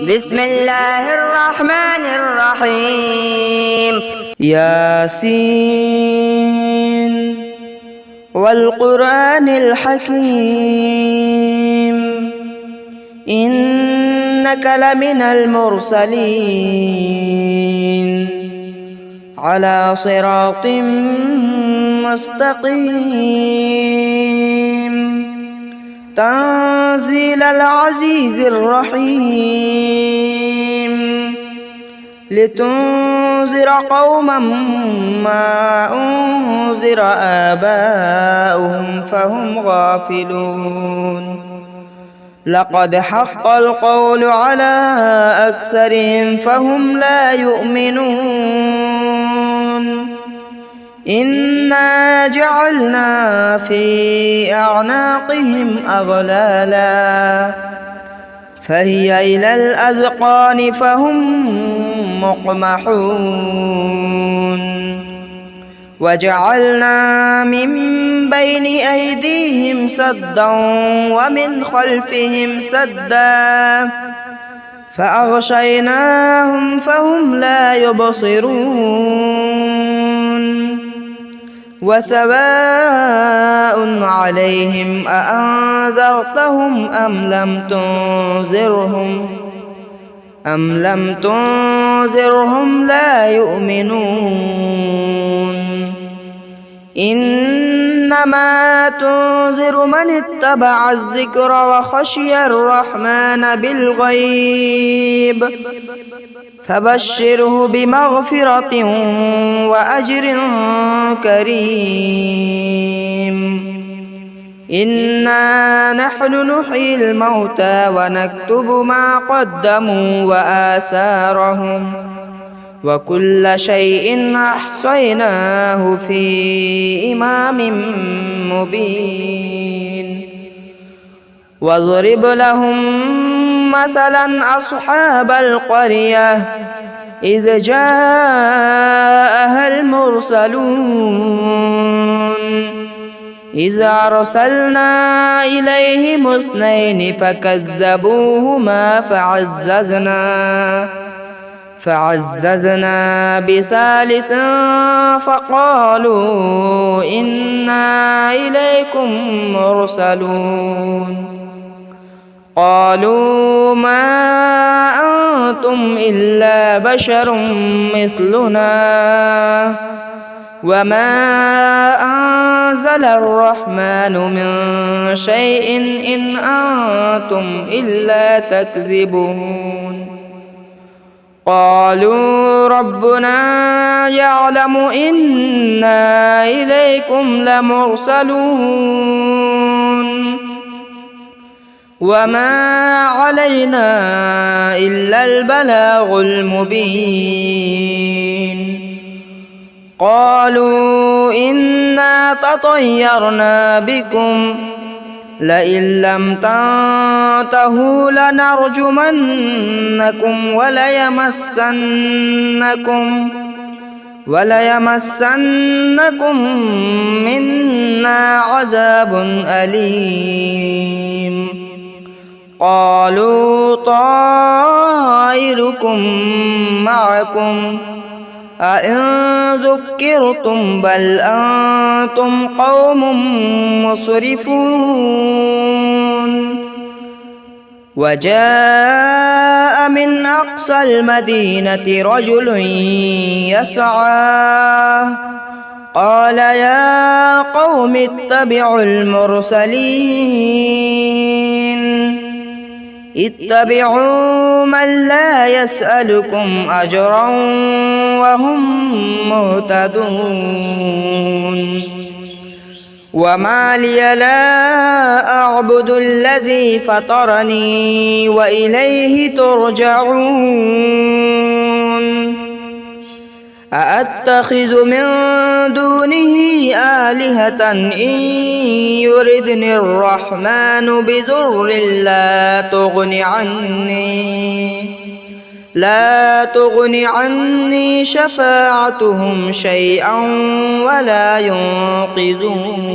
بسم الله الرحمن الرحيم ياسين والقرآن الحكيم إنك لمن المرسلين على صراط مستقيم تنزيل العزيز الرحيم لتنذر قوما ما أنذر آباؤهم فهم غافلون لقد حق القول على أكثرهم فهم لا يؤمنون إنا جعلنا في أعناقهم أغلالا فهي إلى الأذقان فهم مقمحون وجعلنا من بين أيديهم سدا ومن خلفهم سدا فأغشيناهم فهم لا يبصرون وسواء عليهم أأنذرتهم أم لم تنذرهم لا يؤمنون إنما تنذر من اتبع الذكر وخشي الرحمن بالغيب فبشره بمغفرة وأجر كريم إنا نحن نحيي الموتى ونكتب ما قدموا وآثارهم وكل شيء أحصيناه في إمام مبين واضرب لهم مثلا أصحاب القرية إذ جاءها المرسلون إذ أرسلنا إليهم اثنين فكذبوهما فعززنا بثالث فقالوا إنا إليكم مرسلون قالوا ما أنتم إلا بشر مثلنا وما أنزل الرحمن من شيء إن أنتم إلا تكذبون قالوا ربنا يعلم إنا إليكم لمرسلون وما علينا إلا البلاغ المبين قالوا إنا تطيرنا بكم لئن لم تنتهوا لنرجمنكم وليمسنكم منا عذاب أليم قالوا طائركم معكم أئن ذكرتم بل أنتم قوم مسرفون وجاء من أقصى المدينة رجل يسعى قال يا قوم اتبعوا المرسلين اتبعوا من لا يسألكم أجرا وهم مهتدون وما لي لا أعبد الذي فطرني وإليه ترجعون أأتخذ من دونه آلهة إن يردني الرحمن بضر لا تغن عني شفاعتهم شيئا ولا ينقذون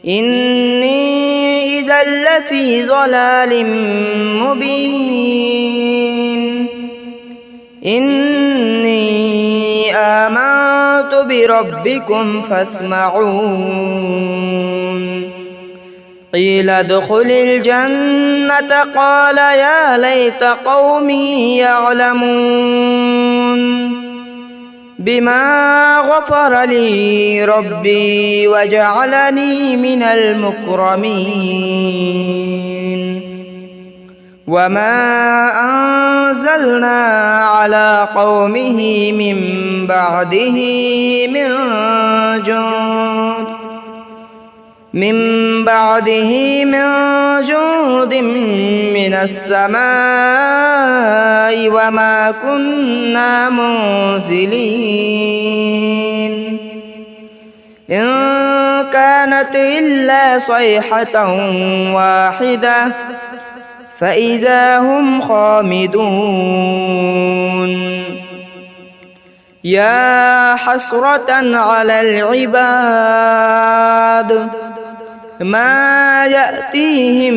إني إذا لفي ضلال مبين إني آمنت بربكم فاسمعون قيل ادخل الجنة قال يا ليت قومي يعلمون بما غفر لي ربي وجعلني من المكرمين وما أنزلنا على قومه من بعده من جند من السماء وما كنا منزلين إن كانت إلا صيحة واحدة فإذا هم خامدون يا حسرة على العباد ما يأتيهم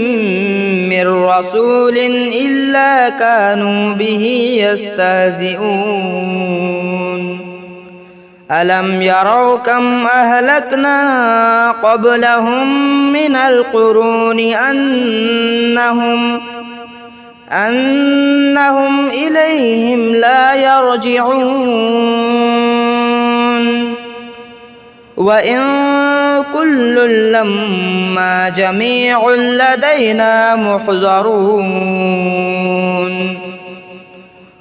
من رسول إلا كانوا به يستهزئون ألم يروا كم أهلكنا قبلهم من القرون أنهم إليهم لا يرجعون وإن كل لما جميع لدينا محضرون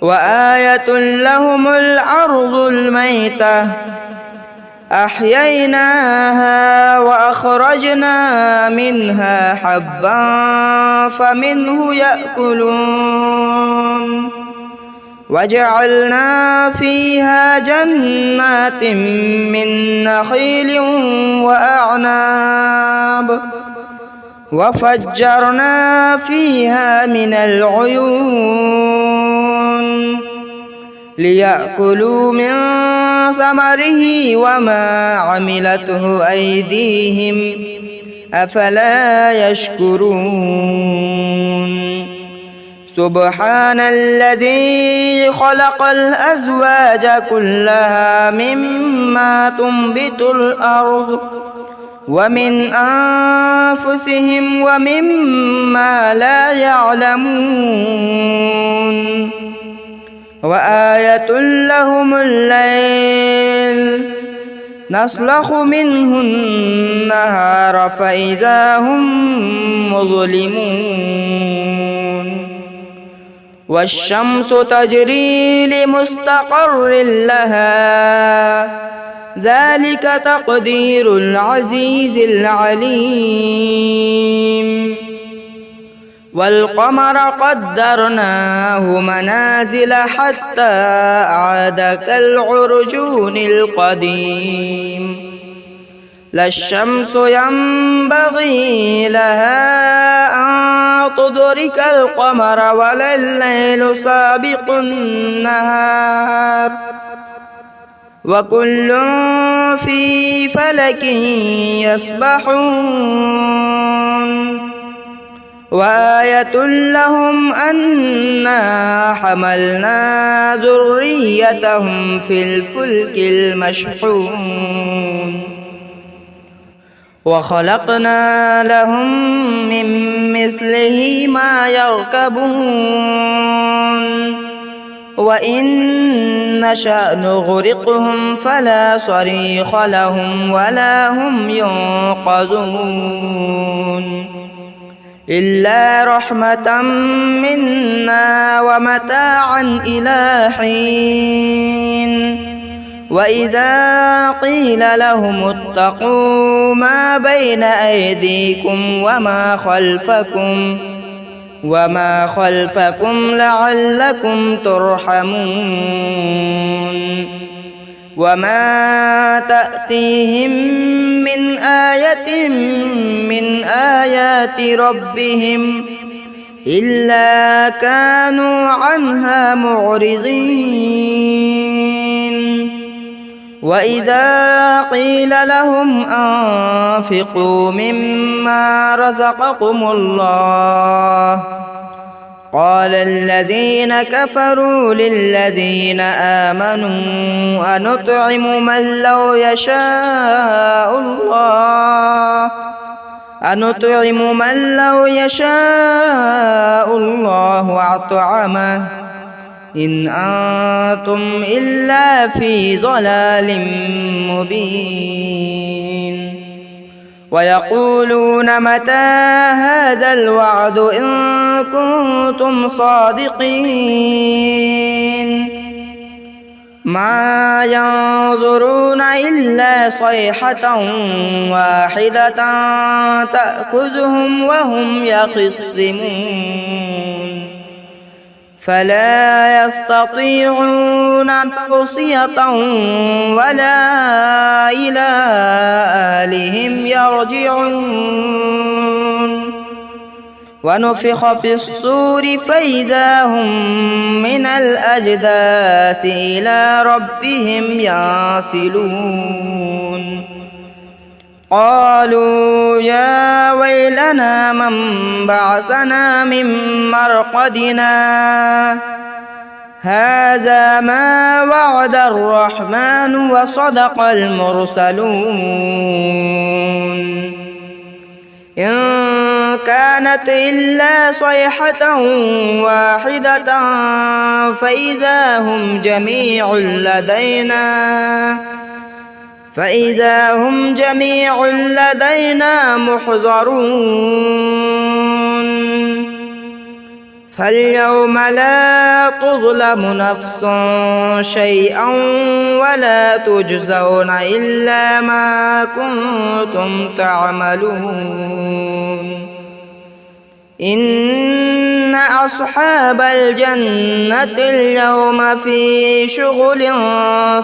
وآية لهم الأرض الميتة أحييناها وأخرجنا منها حبا فمنه يأكلون وجعلنا فيها جنات من نخيل وأعناب وفجرنا فيها من العيون ليأكلوا من ثمره وما عملته أيديهم أفلا يشكرون سبحان الذي خلق الأزواج كلها مما تنبت الأرض ومن أنفسهم ومما لا يعلمون وآية لهم الليل نسلخ منه النهار فإذا هم مظلمون والشمس تجري لمستقر لها ذلك تقدير العزيز العليم والقمر قدرناه منازل حتى عاد كالعرجون القديم لا الشمس ينبغي لها أن تدرك القمر ولا الليل سابق النهار وكل في فلك يسبحون وآية لهم أنا حملنا ذريتهم في الفلك المشحون وخلقنا لهم من مثله ما يركبون وإن نشأ نغرقهم فلا صريخ لهم ولا هم ينقذون إلا رحمة منا ومتاعا إلى حين وإذا قيل لهم اتقوا ما بين أيديكم وما خلفكم لعلكم ترحمون وما تأتيهم من آية من آيات ربهم إلا كانوا عنها معرضين وإذا قيل لهم أنفقوا مما رزقكم الله قال الذين كفروا للذين آمنوا أنطعم من لو يشاء الله أطعمه إن أنتم إلا في ضلال مبين ويقولون متى هذا الوعد إن كنتم صادقين ما ينظرون إلا صيحة واحدة تأخذهم وهم يخصمون فلا يستطيعون توصية ولا إلى أهلهم يرجعون ونفخ في الصور فإذا هم من الأجداث إلى ربهم ينسلون قالوا يا ويلنا من بعثنا من مرقدنا هذا ما وعد الرحمن وصدق المرسلون إن كانت إلا صيحة واحدة فإذا هم جميع لدينا محضرون فاليوم لا تظلم نفس شيئا ولا تجزون إلا ما كنتم تعملون إن أصحاب الجنة اليوم في شغل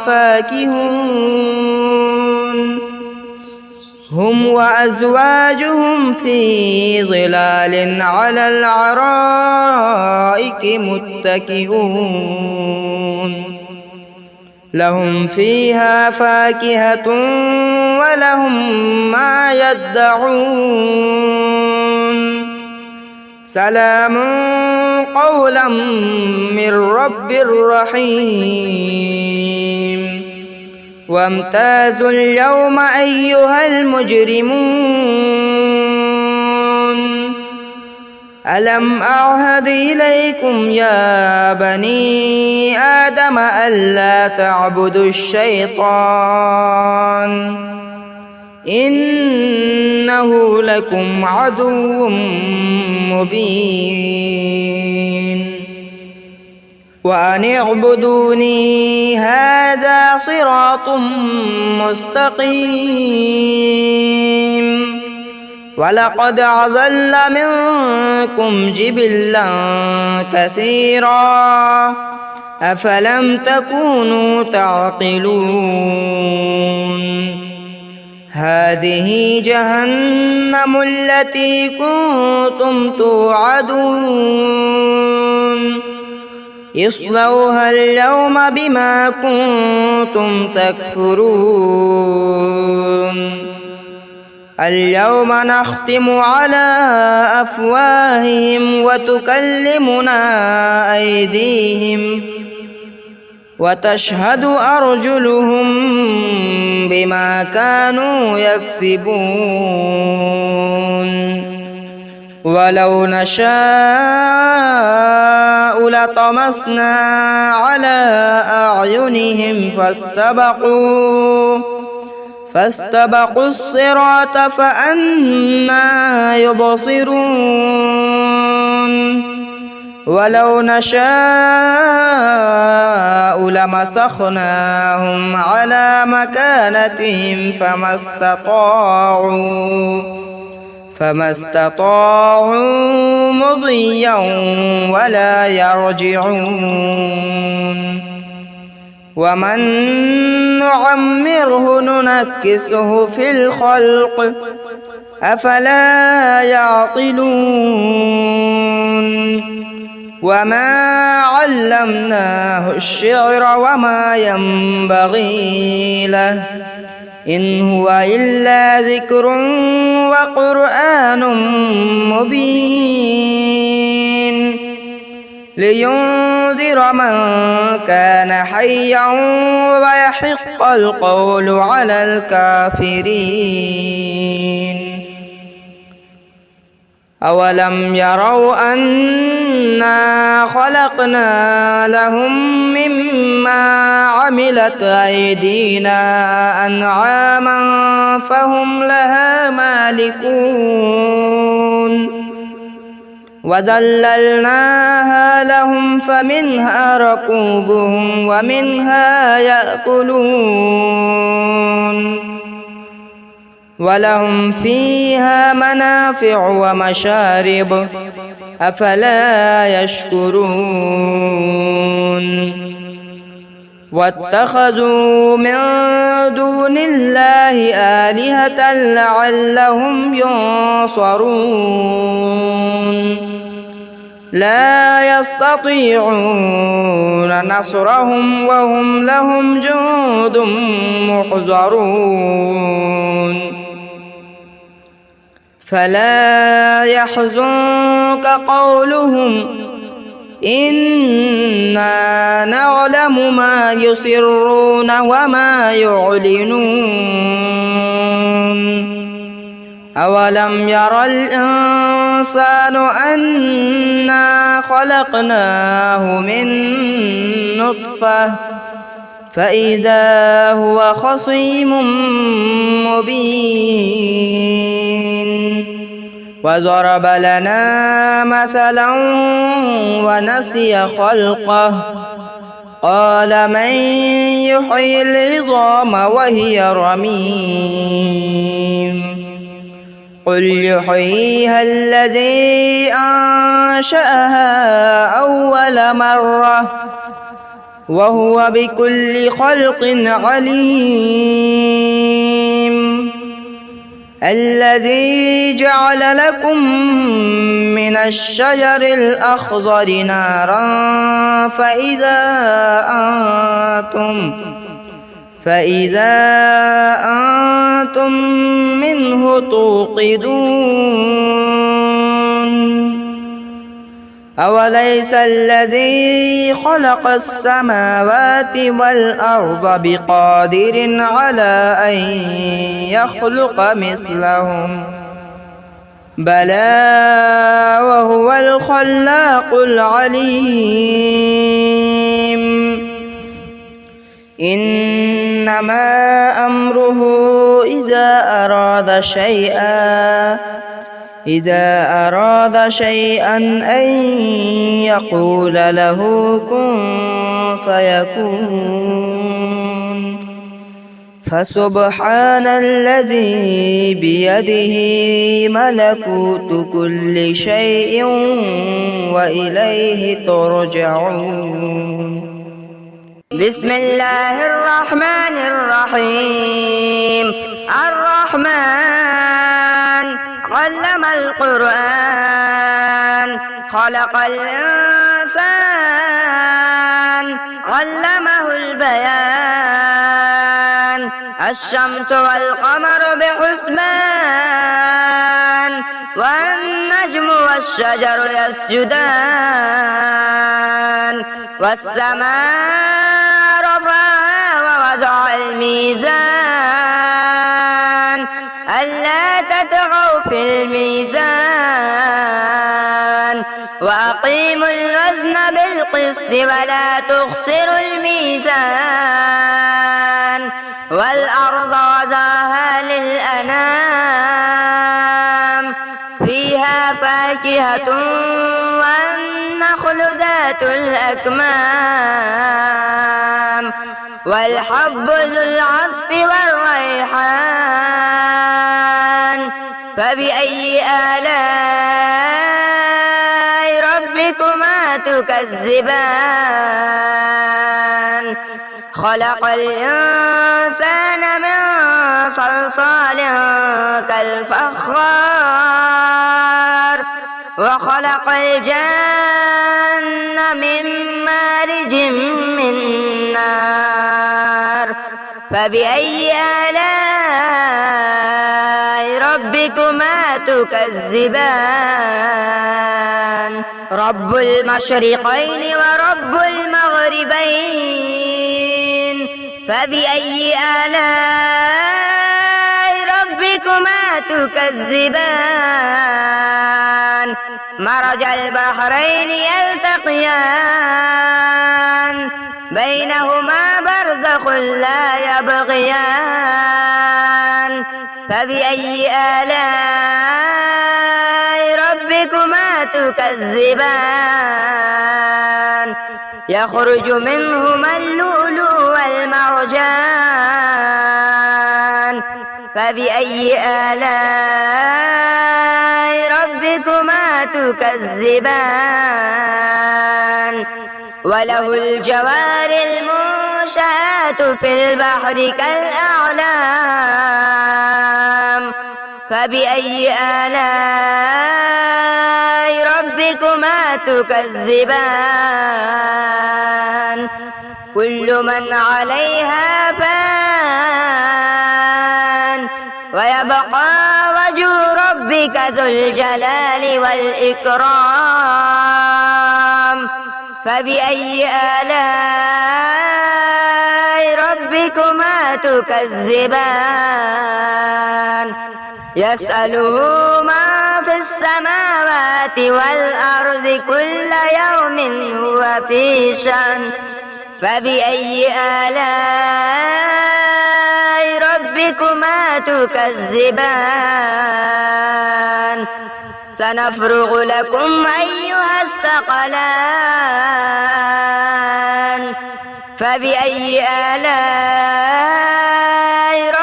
فاكهون هم وأزواجهم في ظلال على الأرائك متكئون لهم فيها فاكهة ولهم ما يدعون سلام قولا من رب رحيم وامتازوا اليوم أيها المجرمون ألم أعهد إليكم يا بني آدم ألا تعبدوا الشيطان إنه لكم عدو مبين وأن اعبدوني هذا صراط مستقيم ولقد أضل منكم جبلا كثيرا أفلم تكونوا تعقلون هذه جهنم التي كنتم توعدون اصلوها اليوم بما كنتم تكفرون اليوم نختم على أفواههم وتكلمنا أيديهم وتشهد أرجلهم بما كانوا يكسبون ولو نشاء لطمسنا على أعينهم فاستبقوا الصراط فأنى يبصرون ولو نشاء لمسخناهم على مكانتهم فما استطاعوا مضيا ولا يرجعون ومن نعمره ننكسه في الخلق أفلا يعقلون وما علمناه الشعر وما ينبغي له إن هو إلا ذكر وقرآن مبين لينذر من كان حيا ويحق القول على الكافرين أولم يروا أنا خلقنا لهم مما عملت أيدينا أنعاما فهم لها مالكون وذللناها لهم فمنها ركوبهم ومنها يأكلون ولهم فيها منافع ومشارب أفلا يشكرون واتخذوا من دون الله آلهة لعلهم ينصرون لا يستطيعون نصرهم وهم لهم جند محضرون فلا يحزنك قولهم إنا نعلم ما يسرون وما يعلنون أولم ير الإنسان أنا خلقناه من نطفة فإذا هو خصيم مبين وضرب لنا مثلا ونسي خلقه قال من يحيي العظام وهي رميم قل يحييها الذي أنشأها أول مرة وهو بكل خلق عليم الذي جعل لكم من الشجر الأخضر نارا فإذا أنتم منه توقدون أوليس الذي خلق السماوات والأرض بقادر على أن يخلق مثلهم بلى وهو الخلاق العليم إنما أمره إذا أراد شيئا أن يقول له كن فيكون فسبحان الذي بيده ملكوت كل شيء وإليه ترجعون بسم الله الرحمن الرحيم الرحمن علم القرآن خلق الإنسان علمه البيان الشمس والقمر بحسبان والنجم والشجر يسجدان والسماء رفعها ووضع الميزان ألا تطغوا في الميزان وأقيموا الوزن بالقسط ولا تخسروا الميزان والأرض وضعها للأنام فيها فاكهة والنخل ذات الأكمام والحب ذو العصف والريحان فبأي آلاء ربكما تكذبان خلق الإنسان من صلصال كالفخار وخلق الجن من مارج من نار فبأي آلاء ربكما تكذبان رب المشرقين ورب المغربين فبأي آلاء ربكما تكذبان مرج البحرين يلتقيان بينهما برزخ لا يبغيان فبأي آلاء ربكما تكذبان يخرج منهما اللؤلؤ والمرجان فبأي آلاء ربكما تكذبان وله الجوار المنشآت في البحر كالأعلام فبأي آلاء ربكما تكذبان كل من عليها فان ويبقى وجه ربك ذو الجلال والإكرام فبأي آلاء ربكما تكذبان يسأله ما في السماوات والأرض كل يوم هو في شأن فبأي آلاء ربكما تكذبان سنفرغ لكم أيها الثقلان فبأي آلاء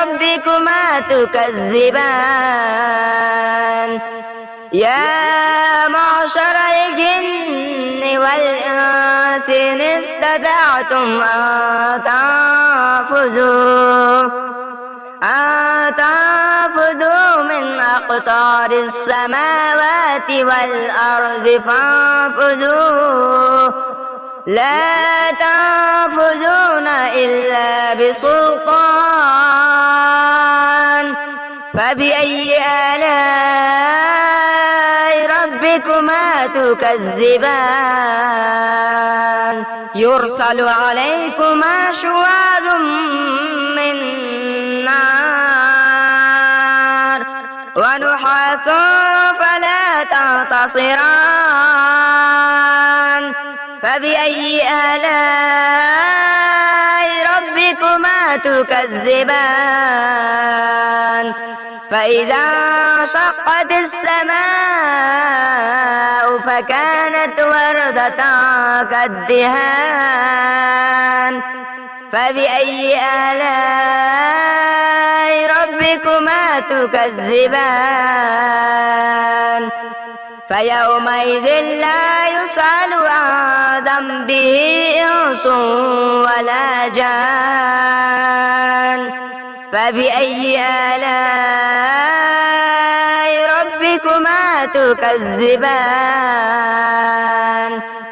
ربكما تكذبان يا معشر الجن والإنس إن استطعتم أن تنفذوا من أقطار السماوات والأرض فانفذوا لا تنفذون إلا بسلطان فبأي آلاء ربكما تكذبان يرسل عليكما شواظ من نار ونحاس فلا تنتصران فبأي آلاء ربكما تكذبان فإذا انشقت السماء فكانت وردة كالدهان فبأي آلاء ربكما تكذبان فيومئذ لا يسأل عن ذنبه إنس ولا جان فبأي آلاء ربكما تكذبان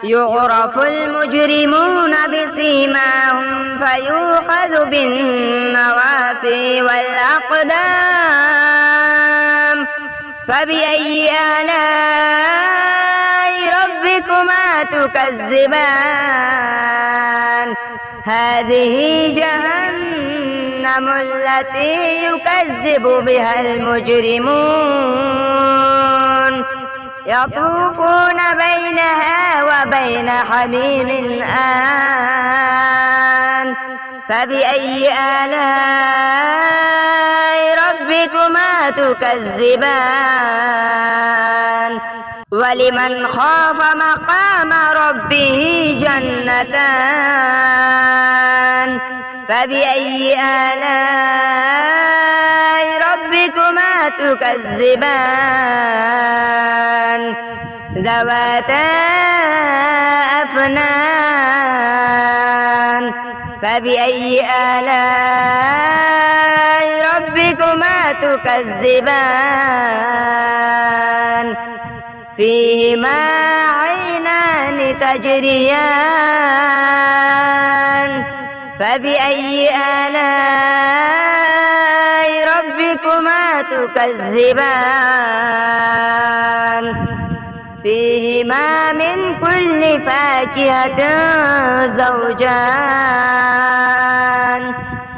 يعرف المجرمون بسيماهم فيؤخذ بالنواصي والأقدام فبأي آلاء ربكما تكذبان هذه جهنم التي يكذب بها المجرمون يطوفون بينها وبين حميم آن فبأي آلاء ربكما تكذبان ولمن خاف مقام ربه جنتان فبأي آلاء ربكما تكذبان ذواتا أفنان فبأي آلاء ربكما تكذبان فيهما عينان تجريان فبأي آلاء ربكما تكذبان فيهما من كل فاكهة زوجان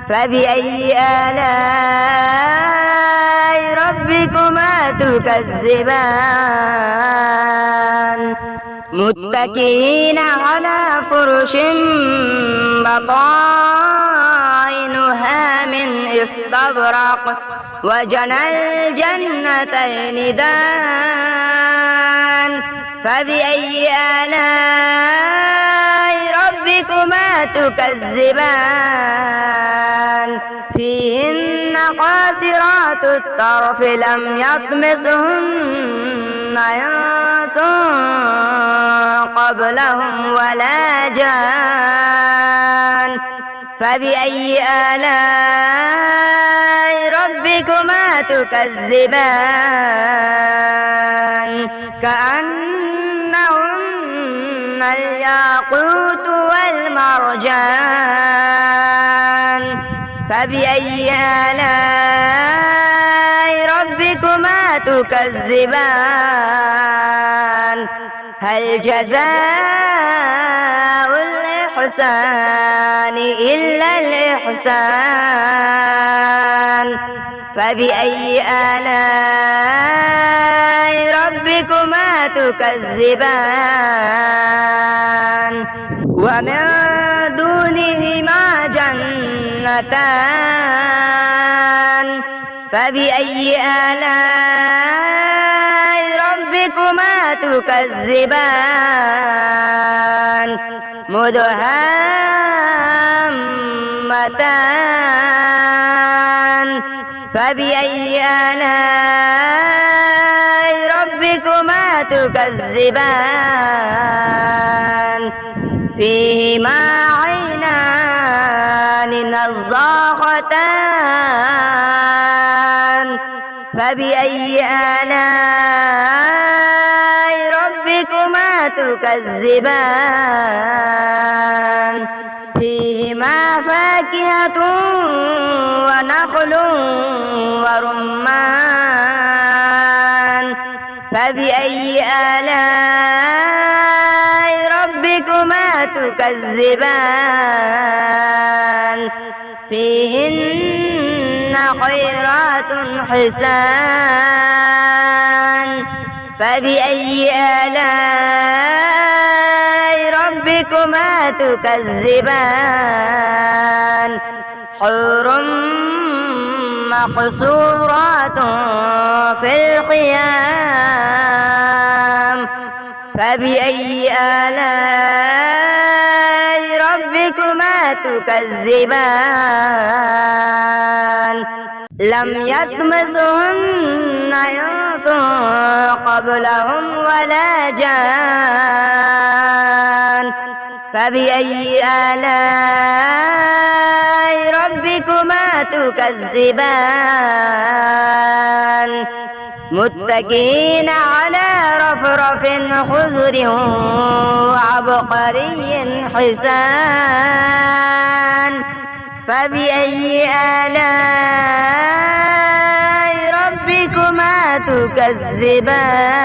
فبأي آلاء ربكما تكذبان متكئين على فرش بطائنها من استبرق وجنى الجنتين دان فبأي آلاء ربكما تكذبان فيهن قاصرات الطرف لم يطمثهن إنس قبلهم ولا جان فبأي آلاء ربكما تكذبان كأنهن الياقوت والمرجان فبأي آلاء ربكما تكذبان هل جزاء الإحسان إلا الإحسان فبأي آلاء ربكما تكذبان ومن دونهما جنتان فبأي آلاء ربكما تكذبان مدهامتان فبأي آلاء ربكما تكذبان فيهما عينان نضاختان فبأي آلاء ربكما تكذبان فيهما فاكهة ونخل ورمان فبأي آلاء ربكما تكذبان فيهن خيرات حسان فبأي آلاء ربكما تكذبان حور مقصورات في الخيام فبأي آلاء ربكما تكذبان لم يطمثهن إنس قبلهم ولا جان فبأي آلاء ربكما تكذبان متكئين على رفرف خضر وعبقري حسان فبأي آلاء ربكما تكذبان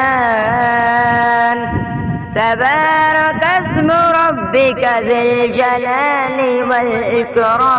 تبارك اسم ربك ذي الجلال والإكرام